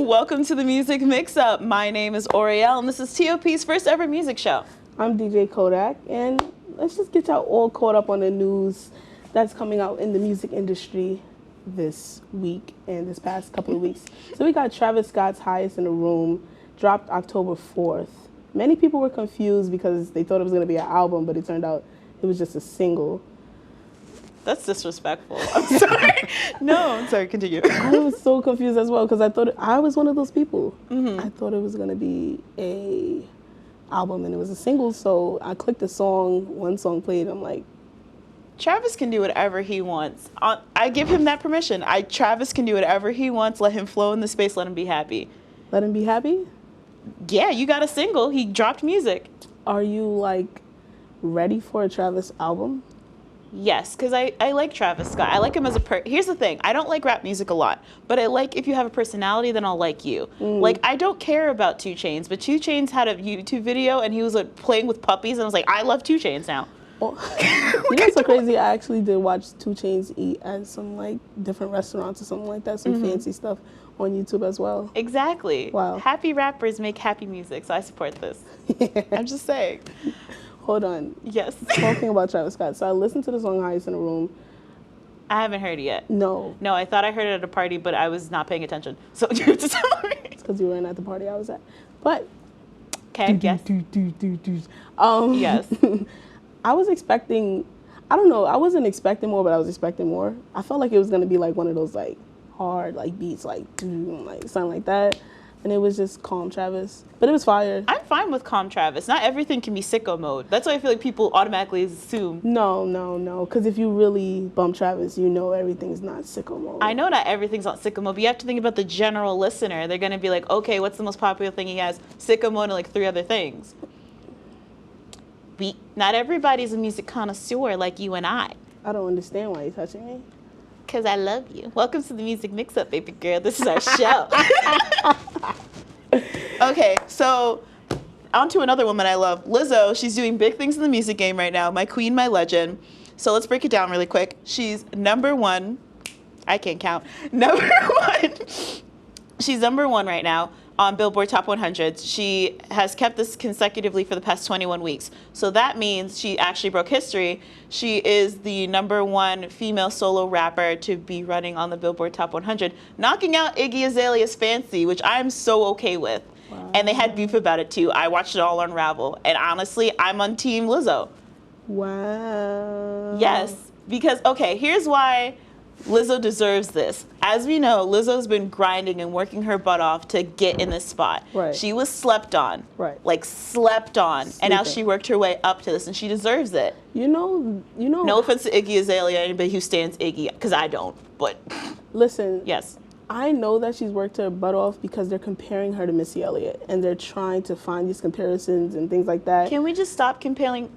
Welcome to the Music Mix-Up. My name is Oriel, and this is TOP's first ever music show. I'm DJ Kodak, and let's just get y'all all caught up on the news that's coming out in the music industry this week and this past couple of weeks. So we got Travis Scott's Highest in the Room, dropped October 4th. Many people were confused because they thought it was going to be an album, but it turned out it was just a single. That's disrespectful. I'm sorry. No, I'm sorry. Continue. I was so confused as well because I thought I was one of those people. Mm-hmm. I thought it was going to be a album and it was a single, so I clicked the song, one song played, I'm like, Travis can do whatever he wants. I give him that permission. Travis can do whatever he wants. Let him flow in the space. Let him be happy. let him be happy? Yeah, you got a single. He dropped music. Are you like ready for a Travis album? Yes, because I like Travis Scott. I like him as a Here's the thing. I don't like rap music a lot, but I like if you have a personality, then I'll like you. Like, I don't care about 2 Chainz, but 2 Chainz had a YouTube video, and he was like, playing with puppies, and I was like, I love 2 Chainz now. Oh, you know what's so crazy? I actually did watch 2 Chainz eat at some like different restaurants or something like that, some fancy stuff on YouTube as well. Exactly. Wow. Happy rappers make happy music, so I support this. I'm just saying. Hold on. Yes. Talking about Travis Scott. So I listened to the song Highest in the Room. I haven't heard it yet. No. No, I thought I heard it at a party, but I was not paying attention. So you have to tell me. It's because you weren't at the party I was at. But Okay, yes. Yes. I was expecting, I don't know, I wasn't expecting more, but I was expecting more. I felt like it was going to be like one of those like hard like beats, like something like that. And it was just calm Travis. But it was fire. I'm fine with calm Travis. Not everything can be sicko mode. That's why I feel like people automatically assume. No. Because if you really bump Travis, you know everything's not sicko mode. I know not everything's not sicko mode, but you have to think about the general listener. They're going to be like, okay, what's the most popular thing he has? Sicko mode and like 3 other things. Not everybody's a music connoisseur like you and I. I don't understand why you're touching me. Because I love you. Welcome to the Music Mix-Up, baby girl. This is our show. Okay, so on to another woman I love. Lizzo, she's doing big things in the music game right now. My queen, my legend. So let's break it down really quick. She's number 1. I can't count. Number 1. She's number 1 right now on Billboard Top 100. She has kept this consecutively for the past 21 weeks. So that means she actually broke history. She is the number 1 female solo rapper to be running on the Billboard Top 100, knocking out Iggy Azalea's Fancy, which I'm so okay with. Wow. And they had beef about it too. I watched it all unravel. And honestly, I'm on Team Lizzo. Wow. Yes, because, okay, here's why Lizzo deserves this. As we know, Lizzo's been grinding and working her butt off to get in this spot. Right. She was slept on. Right. Like slept on. Sleeping. And now she worked her way up to this and she deserves it. You know. No offense to Iggy Azalea, anybody who stands Iggy, because I don't, but. Listen. Yes. I know that she's worked her butt off because they're comparing her to Missy Elliott and they're trying to find these comparisons and things like that. Can we just stop comparing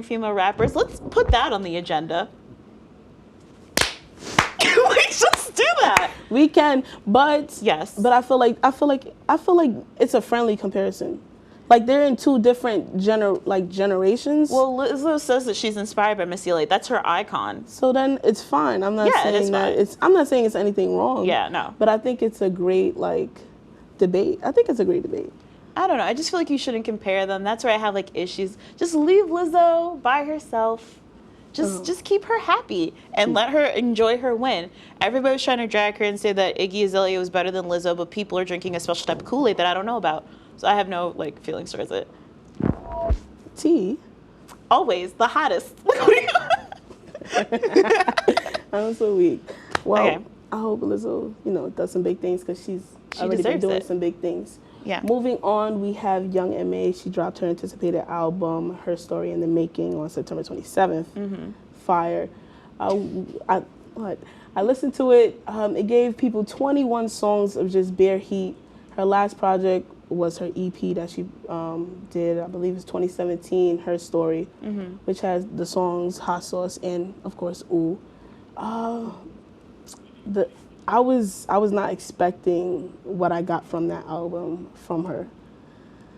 female rappers? Let's put that on the agenda. Can we just do that? We can, but yes. But I feel like it's a friendly comparison. Like they're in 2 different generations. Well, Lizzo says that she's inspired by Missy Elliott. That's her icon. So then it's fine. I'm not saying that fine. I'm not saying it's anything wrong. Yeah, no. But I think it's a great debate. I think it's a great debate. I don't know. I just feel like you shouldn't compare them. That's where I have like issues. Just leave Lizzo by herself. Just keep her happy and let her enjoy her win. Everybody was trying to drag her and say that Iggy Azalea was better than Lizzo, but people are drinking a special type of Kool-Aid that I don't know about. So I have no like feelings towards it. Tea. Always the hottest. I'm so weak. Well, okay. I hope Lizzo, does some big things because she's already been doing some big things. Yeah. Moving on, we have Young M.A. She dropped her anticipated album, Her Story in the Making, on September 27th. Mm-hmm. Fire. I listened to it. It gave people 21 songs of just bare heat. Her last project was her EP that she did, I believe it's 2017, Her Story, which has the songs Hot Sauce and, of course, Ooh. I was not expecting what I got from that album from her.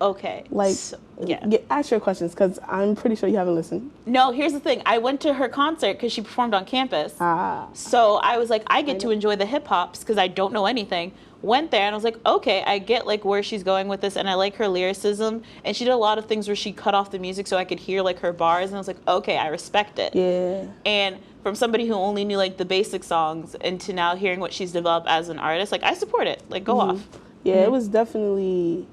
Okay. Like, yeah. ask your questions because I'm pretty sure you haven't listened. No, here's the thing. I went to her concert because she performed on campus. Ah. So I was like, I get to enjoy the hip hops because I don't know anything. Went there and I was like, okay, I get like where she's going with this, and I like her lyricism. And she did a lot of things where she cut off the music so I could hear like her bars, and I was like, okay, I respect it. Yeah. And from somebody who only knew like the basic songs into now hearing what she's developed as an artist, like I support it. Like go off. Yeah, it was definitely,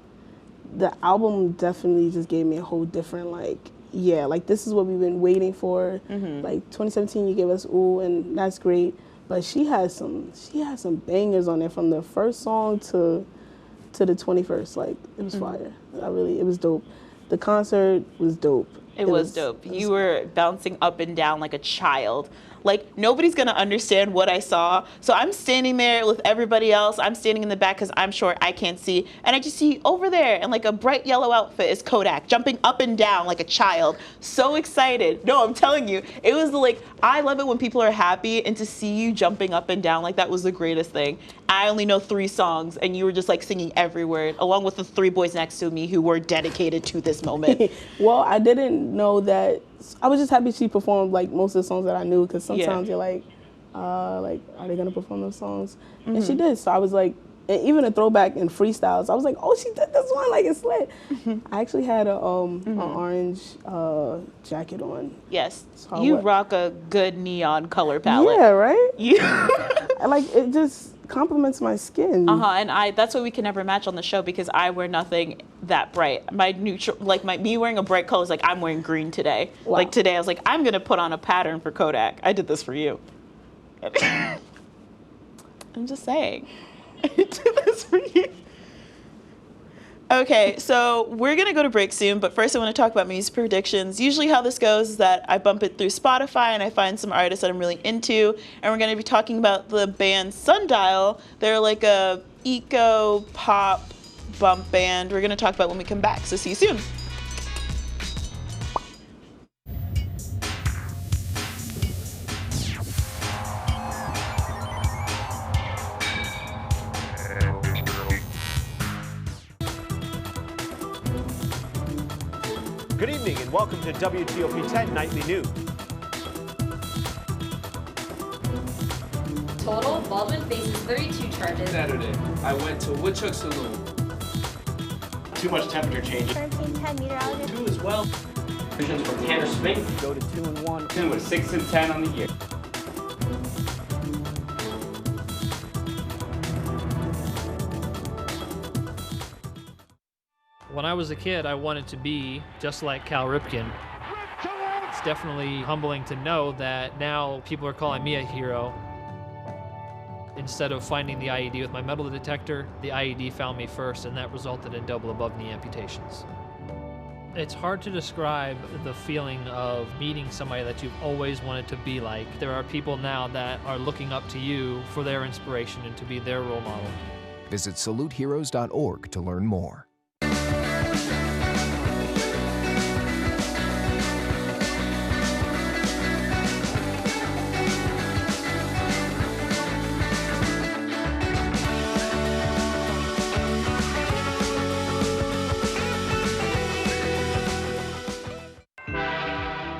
the album definitely just gave me a whole different like, yeah, like this is what we've been waiting for. Like 2017 you gave us Ooh, and that's great. But she has some bangers on there from the first song to the 21st. Like it was fire. It was dope. The concert was dope. It was dope. You were bouncing up and down like a child. Like, nobody's going to understand what I saw. So I'm standing there with everybody else. I'm standing in the back because I'm short. I can't see. And I just see over there in like a bright yellow outfit is Kodak jumping up and down like a child. So excited. No, I'm telling you. It was like, I love it when people are happy, and to see you jumping up and down like that was the greatest thing. I only know 3 songs, and you were just like singing every word, along with the 3 boys next to me who were dedicated to this moment. Well, I didn't know that. I was just happy she performed like most of the songs that I knew, because sometimes you're like, are they gonna perform those songs? And she did. So I was like, and even a throwback in freestyles, I was like, oh, she did this one, like it's lit. I actually had a an orange jacket on. Yes, So you rock a good neon color palette. Yeah, right. Yeah. Like it just complements my skin. And that's why we can never match on the show, because I wear nothing that bright. My neutral, like me wearing a bright color is like I'm wearing green today. Wow. Like today I was like, I'm gonna put on a pattern for Kodak. I did this for you. I'm just saying. I did this for you. Okay, so we're gonna go to break soon, but first I want to talk about music predictions. Usually how this goes is that I bump it through Spotify and I find some artists that I'm really into, and we're gonna be talking about the band Sundial. They're like a eco pop bump band. We're gonna talk about when we come back, so see you soon. Good evening and welcome to WTOP 10 Nightly News. Total, Baldwin faces 32 charges. Saturday, I went to Woodchuck Saloon. Too much temperature change. 1310 meteorologist. 2 as well. Visions from Tanner Spink. Go to 2 and 1. 2 with 6 and 10 on the year. When I was a kid, I wanted to be just like Cal Ripken. It's definitely humbling to know that now people are calling me a hero. Instead of finding the IED with my metal detector, the IED found me first, and that resulted in double above knee amputations. It's hard to describe the feeling of meeting somebody that you've always wanted to be like. There are people now that are looking up to you for their inspiration and to be their role model. Visit saluteheroes.org to learn more.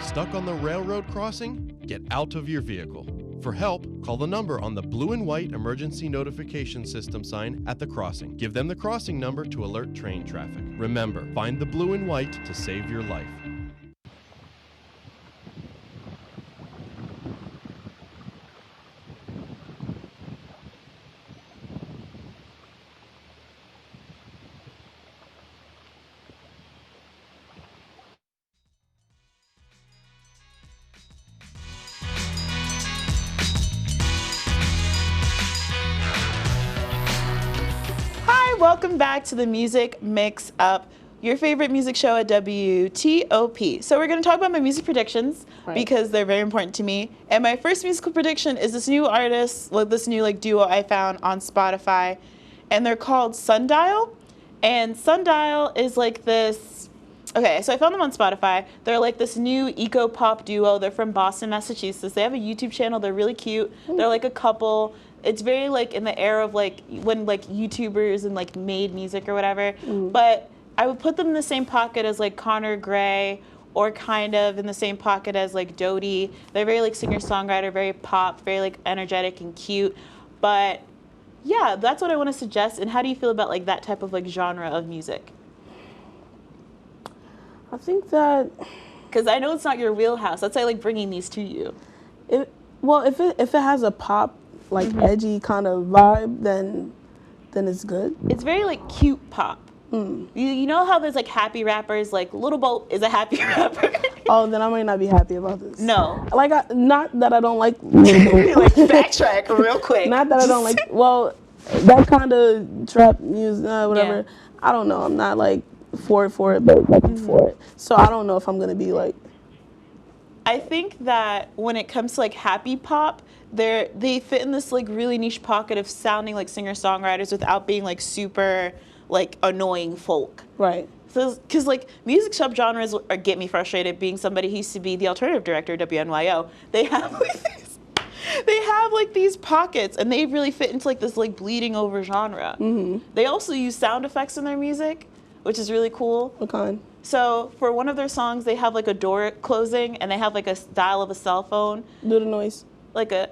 Stuck on the railroad crossing? Get out of your vehicle. For help, call the number on the blue and white emergency notification system sign at the crossing. Give them the crossing number to alert train traffic. Remember, find the blue and white to save your life. Welcome back to the Music Mix Up, your favorite music show at WTOP. So we're going to talk about my music predictions because they're very important to me. And my first musical prediction is this new artist, like this new duo I found on Spotify, and they're called Sundial. And Sundial is like this. Okay, so I found them on Spotify. They're like this new eco pop duo. They're from Boston, Massachusetts. They have a YouTube channel. They're really cute. They're like a couple. It's very like in the era of like when like YouTubers and like made music or whatever. But I would put them in the same pocket as like Connor Gray, or kind of in the same pocket as like Dodie. They're very like singer-songwriter, very pop, very like energetic and cute. But yeah, that's what I want to suggest. And how do you feel about like that type of like genre of music? I think that Because I know it's not your wheelhouse. That's why I like bringing these to you. if it has a pop like Mm-hmm. edgy kind of vibe, then it's good. It's very like cute pop. You know how there's like happy rappers, like Lil Boat is a happy rapper. Oh, then I might not be happy about this. No. Like, not that I don't like. Like backtrack real quick. Not that I don't like. Well, that kind of trap music, whatever. Yeah. I don't know. I'm not like for it, but like for it. So I don't know if I'm gonna be like. I think that when it comes to like happy pop, they fit in this like really niche pocket of sounding like singer-songwriters without being like super like annoying folk. Right. So, because like music subgenres get me frustrated. Being somebody who used to be the alternative director at WNYO, they have like these pockets, and they really fit into like this like bleeding over genre. They also use sound effects in their music, which is really cool. What kind? So for one of their songs, they have like a door closing, and they have like a dial of a cell phone, Do the noise. like a.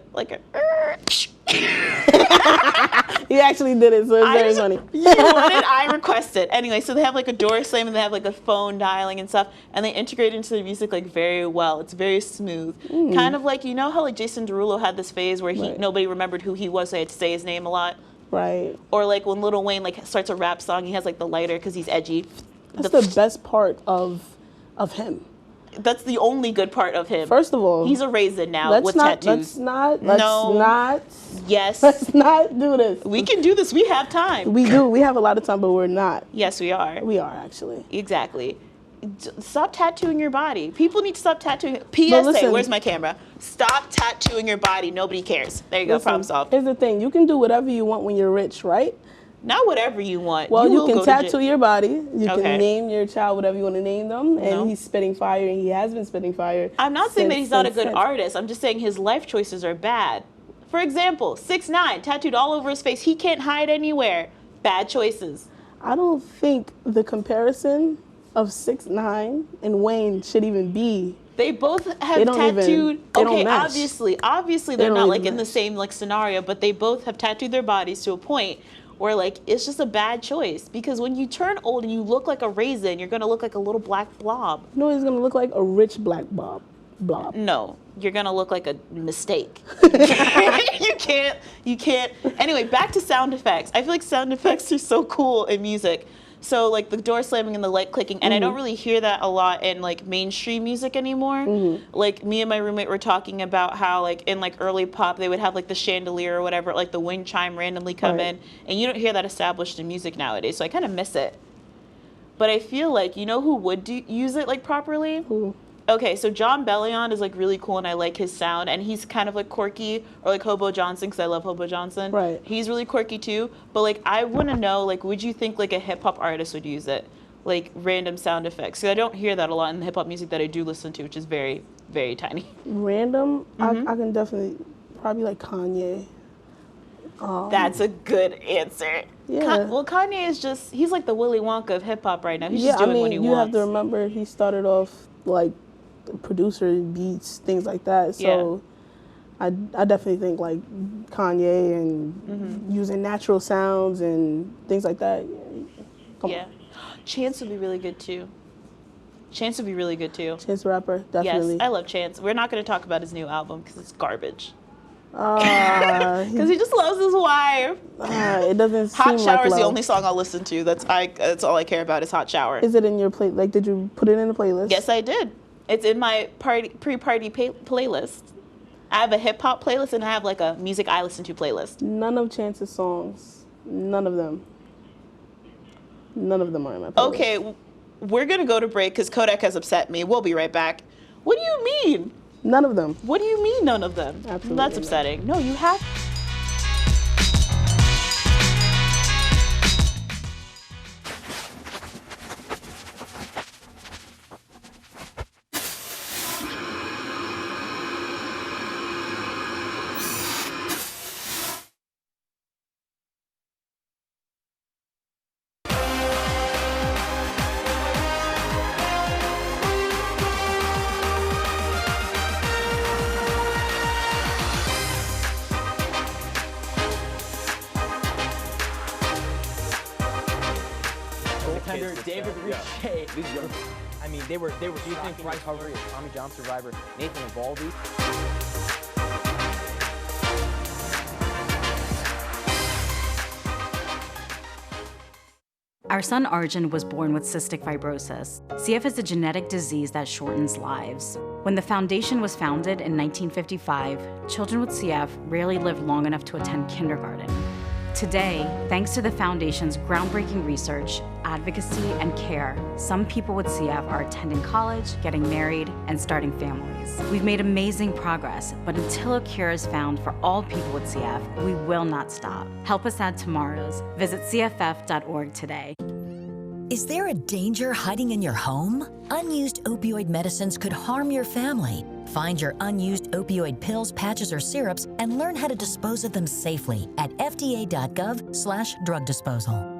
He actually did it, so it's very funny. You wanted, I requested. Anyway, so they have like a door slam, and they have like a phone dialing and stuff, and they integrate into the music like very well. It's very smooth. Kind of like, you know how like Jason Derulo had this phase where Right. nobody remembered who he was, so they had to say his name a lot. Right. Or like when Lil Wayne like starts a rap song, he has like the lighter because he's edgy. That's the best part of him. That's the only good part of him. First of all, he's a raisin now let's with not, tattoos. Let's No. not Yes. let's not do this. We can do this. We have time. We do. We have a lot of time, but we're not. Yes, we are. We are actually. Exactly. Stop tattooing your body. People need to stop tattooing. PSA, listen. where's my camera? Stop tattooing your body. Nobody cares. There you go. Listen, Problem solved. Here's the thing: you can do whatever you want when you're rich, right? Not whatever you want. Well, you will can go to tattoo jail. your body. You Okay. can name your child whatever you want to name them, and No. he's spitting fire, and he has been spitting fire. I'm not saying that he's not a good since. artist. I'm just saying his life choices are bad. For example, 6ix9ine tattooed all over his face. He can't hide anywhere. Bad choices. I don't think the comparison of 6ix9ine and Wayne should even be. They both have They don't even- tattooed. they don't Okay, match. obviously They they're don't not like even in the match. same like scenario, but they both have tattooed their bodies to a point where like it's just a bad choice, because when you turn old and you look like a raisin, you're gonna look like a little black blob. No, he's gonna look like a rich black blob. No, you're gonna look like a mistake. You can't. Anyway, back to sound effects. I feel like sound effects are so cool in music. So like the door slamming and the light clicking, and I don't really hear that a lot in like mainstream music anymore. Like me and my roommate were talking about how like in like early pop they would have like the chandelier or whatever, like the wind chime randomly come Right. in, and you don't hear that established in music nowadays. So I kind of miss it. But I feel like, you know who would use it like properly? Who? Okay, so John Bellion is like really cool, and I like his sound, and he's kind of like quirky, or like Hobo Johnson, because I love Hobo Johnson. Right. He's really quirky too, but like I want to know, like, would you think like a hip hop artist would use it, like random sound effects? Because I don't hear that a lot in the hip hop music that I do listen to, which is very, very tiny. Random. I can definitely probably like Kanye. That's a good answer. Yeah. Well, Kanye is he's like the Willy Wonka of hip hop right now. He's Yeah, just I doing mean, what he you wants. have to remember he started off like producer, beats, things like that. So I definitely think like Kanye and using natural sounds and things like that. Come Yeah. Chance would be really good too. Chance would be really good too. on. Chance the Rapper, definitely. Yes, I love Chance. We're not going to talk about his new album because it's garbage. He- Because he just loves his wife. it doesn't seem Hot Shower like is the love. only song I'll listen to. That's all I care about is Hot Shower. Is it in your play? Like, did you put it in the playlist? Yes, I did. It's in my pre-party playlist. I have a hip hop playlist, and I have like a music I listen to playlist. None of Chance's songs. None of them. None of them are in my playlist. Okay, we're gonna go to break because Kodak has upset me. We'll be right back. What do you mean? None of them. What do you mean none of them? Absolutely That's not. upsetting. No, you have. contender kids, David yeah. Richey. These young. I mean, they were. Do you think Bryce Harper, Tommy John survivor, Nathan Eovaldi? Our son Arjun was born with cystic fibrosis. CF is a genetic disease that shortens lives. When the foundation was founded in 1955, children with CF rarely lived long enough to attend kindergarten. Today, thanks to the foundation's groundbreaking research, advocacy, and care, some people with CF are attending college, getting married, and starting families. We've made amazing progress, but until a cure is found for all people with CF, we will not stop. Help us add tomorrows. Visit cff.org today. Is there a danger hiding in your home? Unused opioid medicines could harm your family. Find your unused opioid pills, patches, or syrups and learn how to dispose of them safely at fda.gov/drug disposal.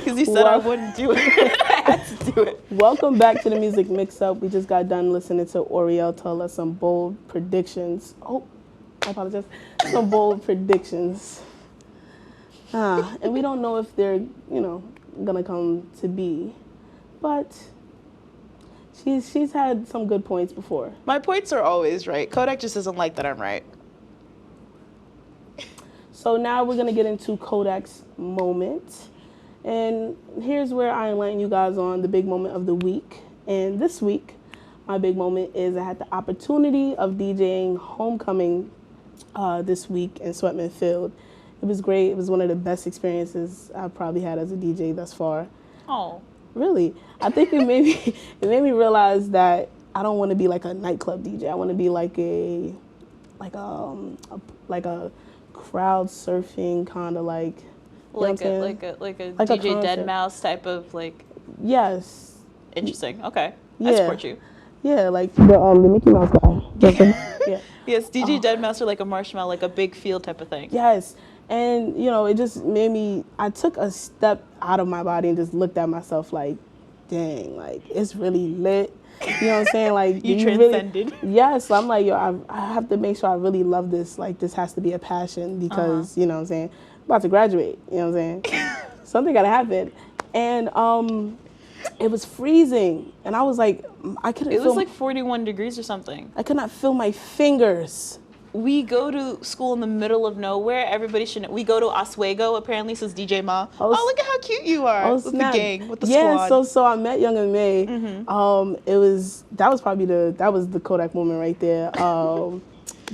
Because you said I wouldn't do it. I had to do it. Welcome back to the Music Mix-Up. We just got done listening to Oriel tell us some bold predictions. Oh, I apologize. Some bold predictions. And we don't know if they're, gonna come to be. But she's had some good points before. My points are always right. Kodak just doesn't like that I'm right. So now we're gonna get into Kodak's moment. And here's where I enlighten you guys on the big moment of the week. And this week, my big moment is I had the opportunity of DJing Homecoming this week in Sweatman Field. It was great. It was one of the best experiences I've probably had as a DJ thus far. Oh. Really. I think it made me realize that I don't want to be like a nightclub DJ. I want to be like a crowd surfing kind of like like a DJ Deadmau5 type of like. Yes. Interesting. Okay. Yeah. I support you. Yeah, like the Mickey Mouse guy. Yeah. Yes, DJ Deadmau5 or like a Marshmallow, like a big field type of thing. Yes. And it just made me, I took a step out of my body and just looked at myself like, dang, like it's really lit. You know what I'm saying? Like you transcended. Really, yes. So I'm like, I have to make sure I really love this. Like this has to be a passion because, you know what I'm saying? I'm about to graduate, you know what I'm saying? Something gotta happen. And it was freezing. And I was like, I couldn't It was like 41 degrees or something. I could not feel my fingers. We go to school in the middle of nowhere. Everybody should know. We go to Oswego, apparently, says DJ Ma. Oh, look at how cute you are with the gang, with the squad. Yeah, so I met Young M.A. Mm-hmm. That was the Kodak moment right there. But I'm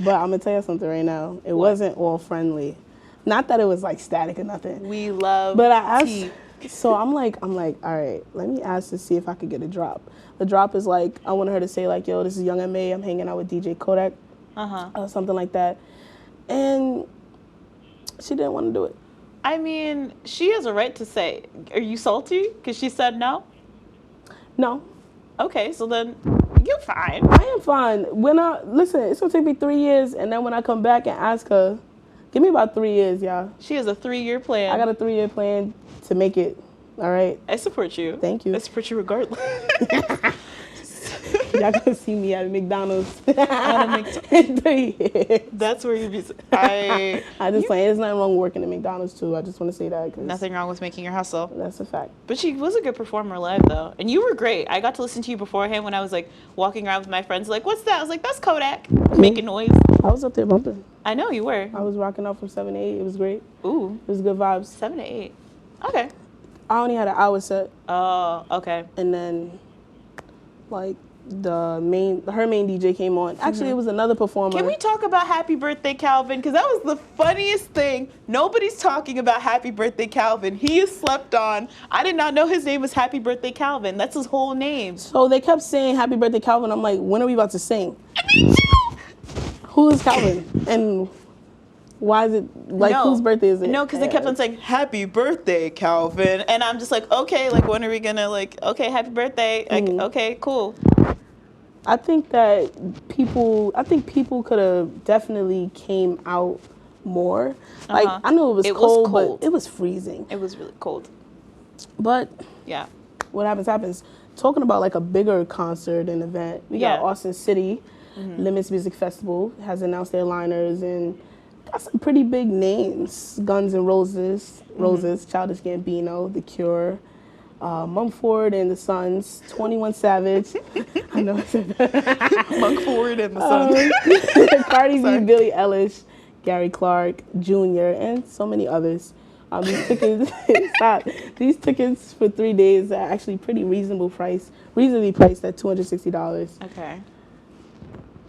gonna tell you something right now. It wasn't all friendly. Not that it was like static or nothing. We love But I asked, so I'm like, all right, let me ask to see if I could get a drop. The drop is like, I wanted her to say like, yo, this is Young M.A. I'm hanging out with DJ Kodak. Something like that. And she didn't want to do it. I mean, she has a right to say, are you salty? Because she said no? No. Okay, so then you're fine. I am fine. Listen, it's going to take me 3 years, and then when I come back and ask her, give me about 3 years, y'all. She has a 3-year plan. I got a 3-year plan to make it. All right? I support you. Thank you. I support you regardless. Y'all gonna see me at McDonald's in 3 years. That's where you be. I just saying, there's nothing wrong with working at McDonald's too. I just want to say that. Nothing wrong with making your hustle. That's a fact. But she was a good performer live though, and you were great. I got to listen to you beforehand when I was like walking around with my friends. Like, what's that? I was like, that's Kodak making noise. I was up there bumping. I know you were. I was rocking out from 7 to 8. It was great. Ooh, it was good vibes. 7 to 8. Okay. I only had an hour set. Oh, okay. And then, like. Her main DJ came on. Actually, it was another performer. Can we talk about Happy Birthday Calvin? Because that was the funniest thing. Nobody's talking about Happy Birthday Calvin. He is slept on. I did not know his name was Happy Birthday Calvin. That's his whole name. So they kept saying Happy Birthday Calvin. I'm like, when are we about to sing? Me too. Who is Calvin? And Why is it like whose birthday is it? No, because they kept on saying "Happy birthday, Calvin," and I'm just like, okay, like when are we gonna like? Okay, happy birthday. Like, okay, cool. I think that people could have definitely came out more. Like I know it was cold, but it was freezing. It was really cold. But yeah, what happens. Talking about like a bigger concert and event, we got Austin City Limits Music Festival has announced their liners and got some pretty big names: Guns N' Roses, Childish Gambino, The Cure, Mumford and the Sons, 21 Savage. I know I said that. Mumford and the Sons. Cardi B, Billie Eilish, Gary Clark Jr., and so many others. These tickets, These tickets for 3 days are actually pretty reasonably priced at $260. Okay.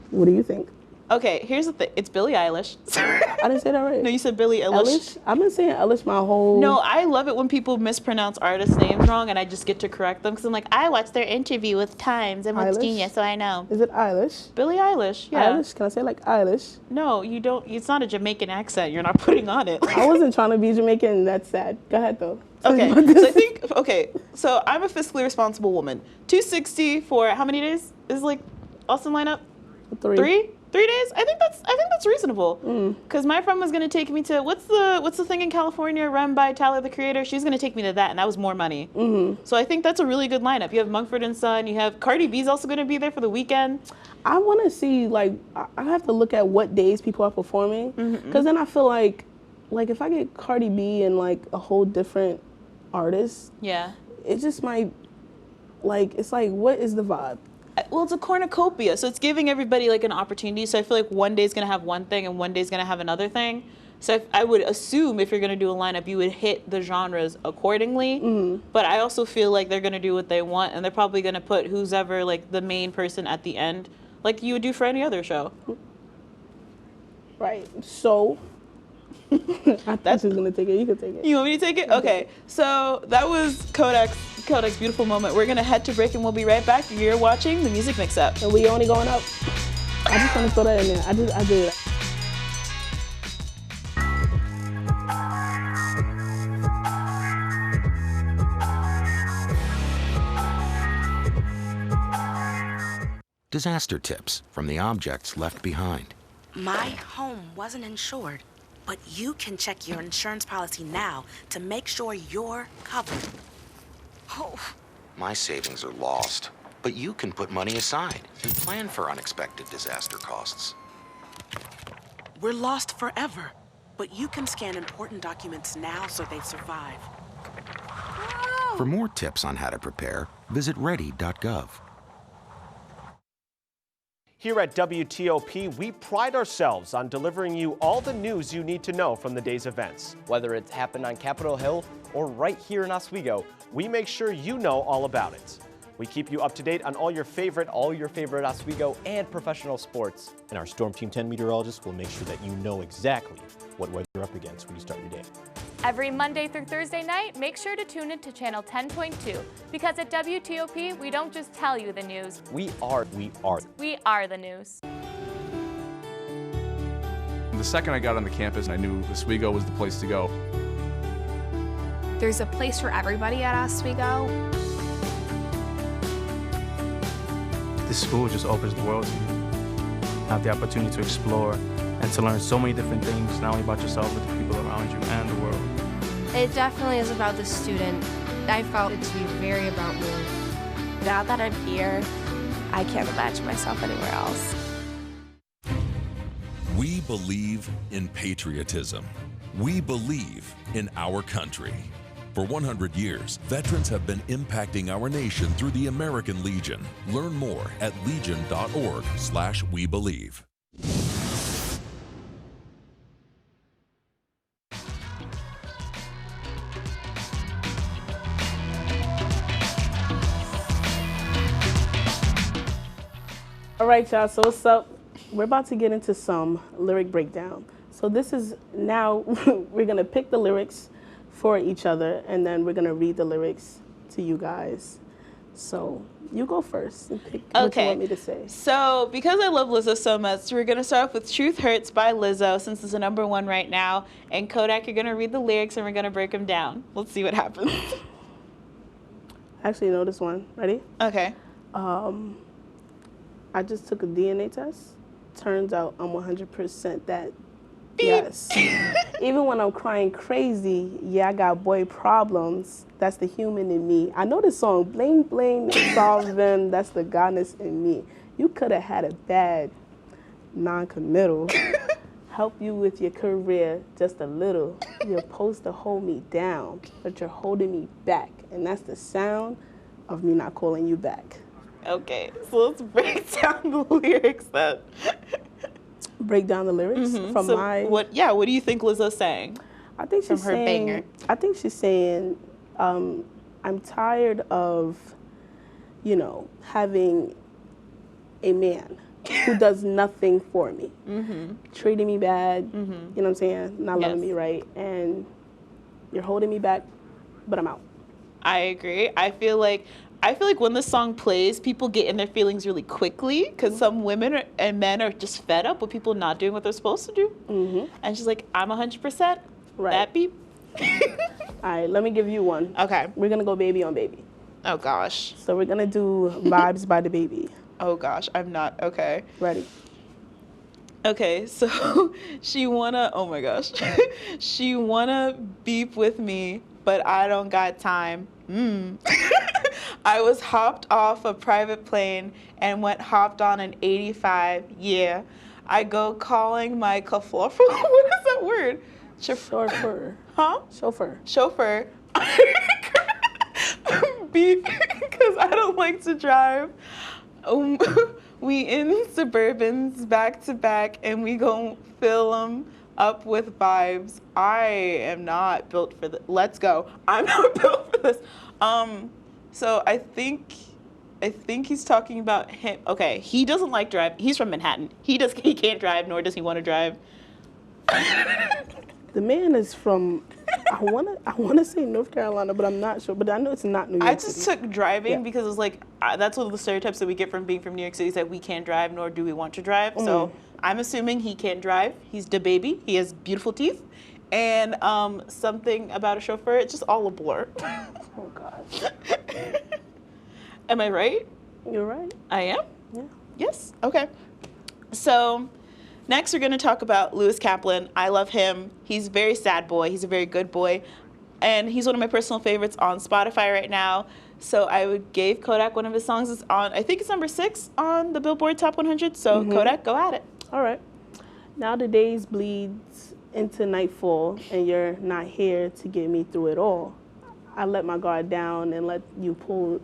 What do you think? Okay, here's the thing. It's Billie Eilish. I didn't say that right. No, you said Billie Eilish. I've been saying Eilish my whole... No, I love it when people mispronounce artists' names wrong and I just get to correct them because I'm like, I watched their interview with Times and with Genius, so I know. Is it Eilish? Billie Eilish, yeah. Eilish? Can I say like Eilish? No, you don't. It's not a Jamaican accent. You're not putting on it. I wasn't trying to be Jamaican. That's sad. Go ahead, though. Okay, so I think, so I'm a fiscally responsible woman. $260 for how many days is like Austin lineup? 3 days? I think that's reasonable. Because my friend was gonna take me to what's the thing in California run by Tyler the Creator? She's gonna take me to that, and that was more money. So I think that's a really good lineup. You have Mumford and Son. You have Cardi B's also gonna be there for the weekend. I want to see I have to look at what days people are performing, because then I feel like if I get Cardi B and like a whole different artist, it just might it's like what is the vibe? Well, it's a cornucopia, so it's giving everybody like an opportunity. So I feel like one day's gonna have one thing and one day's gonna have another thing. So I would assume if you're gonna do a lineup, you would hit the genres accordingly. But I also feel like they're gonna do what they want, and they're probably gonna put who's ever like the main person at the end, like you would do for any other show. Right. So I thought she was gonna take it. You can take it. You want me to take it? Okay. So that was Kodak's beautiful moment. We're gonna head to break and we'll be right back. You're watching the Music Mix Up. And we only going up. I just want to throw that in there. I did. Disaster tips from the objects left behind. My home wasn't insured, but you can check your insurance policy now to make sure you're covered. Oh. My savings are lost, but you can put money aside and plan for unexpected disaster costs. We're lost forever, but you can scan important documents now so they survive. For more tips on how to prepare, visit ready.gov. Here at WTOP, we pride ourselves on delivering you all the news you need to know from the day's events. Whether it's happened on Capitol Hill or right here in Oswego, we make sure you know all about it. We keep you up to date on all your favorite Oswego and professional sports. And our Storm Team 10 meteorologist will make sure that you know exactly what weather you're up against when you start your day. Every Monday through Thursday night, make sure to tune in to Channel 10.2, because at WTOP, we don't just tell you the news. We are the news. The second I got on the campus, I knew Oswego was the place to go. There's a place for everybody at Oswego. This school just opens the world to you. Have the opportunity to explore and to learn so many different things, not only about yourself, but the people around you and the world. It definitely is about the student. I felt it to be very about me. Now that I'm here, I can't imagine myself anywhere else. We believe in patriotism. We believe in our country. For 100 years, veterans have been impacting our nation through the American Legion. Learn more at legion.org/webelieve. All right, y'all, so what's up? We're about to get into some lyric breakdown. So this is now, we're gonna pick the lyrics for each other, and then we're gonna read the lyrics to you guys. So you go first and pick what you want me to say. So because I love Lizzo so much, we're going to start off with Truth Hurts by Lizzo, since it's the #1 right now. And Kodak, you're going to read the lyrics and we're going to break them down. Let's see what happens. I actually know this one. Ready? Okay. I just took a DNA test. Turns out I'm 100% that. Beep. Yes. Even when I'm crying crazy, yeah, I got boy problems. That's the human in me. I know this song, Blame, Blame, Solve Them. That's the godness in me. You could have had a bad non-committal. Help you with your career just a little. You're supposed to hold me down, but you're holding me back. And that's the sound of me not calling you back. Okay, so let's break down the lyrics then. Break down the lyrics from so my... What do you think Lizzo's saying? I think she's from her saying, banger. I think she's saying, I'm tired of, having a man who does nothing for me. Treating me bad, you know what I'm saying? Not loving me right. And you're holding me back, but I'm out. I agree. I feel like when this song plays, people get in their feelings really quickly because some women and men are just fed up with people not doing what they're supposed to do. And she's like, I'm 100%. Right. That beep. All right, let me give you one. Okay. We're going to go Baby on Baby. Oh, gosh. So we're going to do Vibes by the Baby. Oh, gosh. I'm not. Okay. Ready. Okay, so she wanna beep with me, but I don't got time. I was hopped off a private plane and hopped on an 85. Yeah, I go calling my kafloffer. What is that word? Chauffeur. Huh? Chauffeur. Beep, because I don't like to drive. We in Suburbans back to back, and we gon' fill them up with vibes. I am not built for this. Let's go. I'm not built for this. So I think he's talking about him. Okay, he doesn't like drive. He's from Manhattan. He can't drive, nor does he want to drive. The man is from, I wanna say North Carolina, but I'm not sure. But I know it's not New York I just City. took driving because it was like, that's one of the stereotypes that we get from being from New York City is that we can't drive, nor do we want to drive. So I'm assuming he can't drive. He's the baby. He has beautiful teeth. And something about a chauffeur, it's just all a blur. Oh, gosh. Am I right? You're right. I am? Yeah. Yes? Okay. So next we're going to talk about Lewis Kaplan. I love him. He's a very sad boy. He's a very good boy. And he's one of my personal favorites on Spotify right now. So I gave Kodak one of his songs. It's on, I think it's #6 on the Billboard Top 100. So Kodak, go at it. All right. Now the days bleeds into nightfall, and you're not here to get me through it all. I let my guard down and let you pull,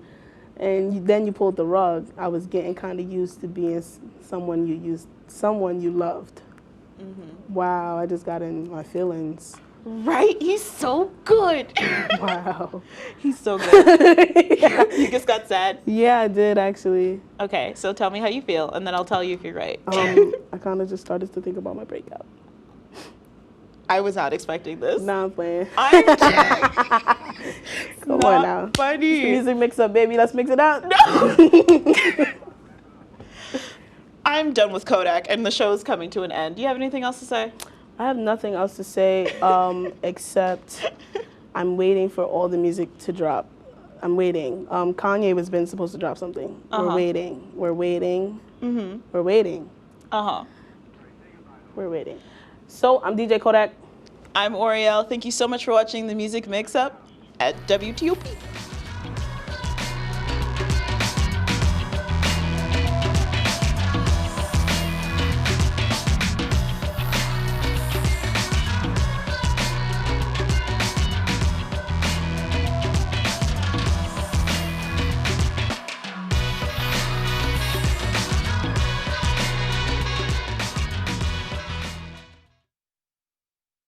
then you pulled the rug. I was getting kind of used to being someone you loved. Wow, I just got in my feelings. Right? He's so good. Wow. He's so good. You just got sad? Yeah, I did actually. Okay, so tell me how you feel, and then I'll tell you if you're right. I kind of just started to think about my breakup. I was not expecting this. Nah, I'm playing. I'm Come on now. Funny. Music mix up, baby. Let's mix it up. No. I'm done with Kodak, and the show is coming to an end. Do you have anything else to say? I have nothing else to say except I'm waiting for all the music to drop. I'm waiting. Kanye was supposed to drop something. We're waiting. We're waiting. We're waiting. We're waiting. So I'm DJ Kodak. I'm Oriel. Thank you so much for watching the Music Mix Up at WTOP.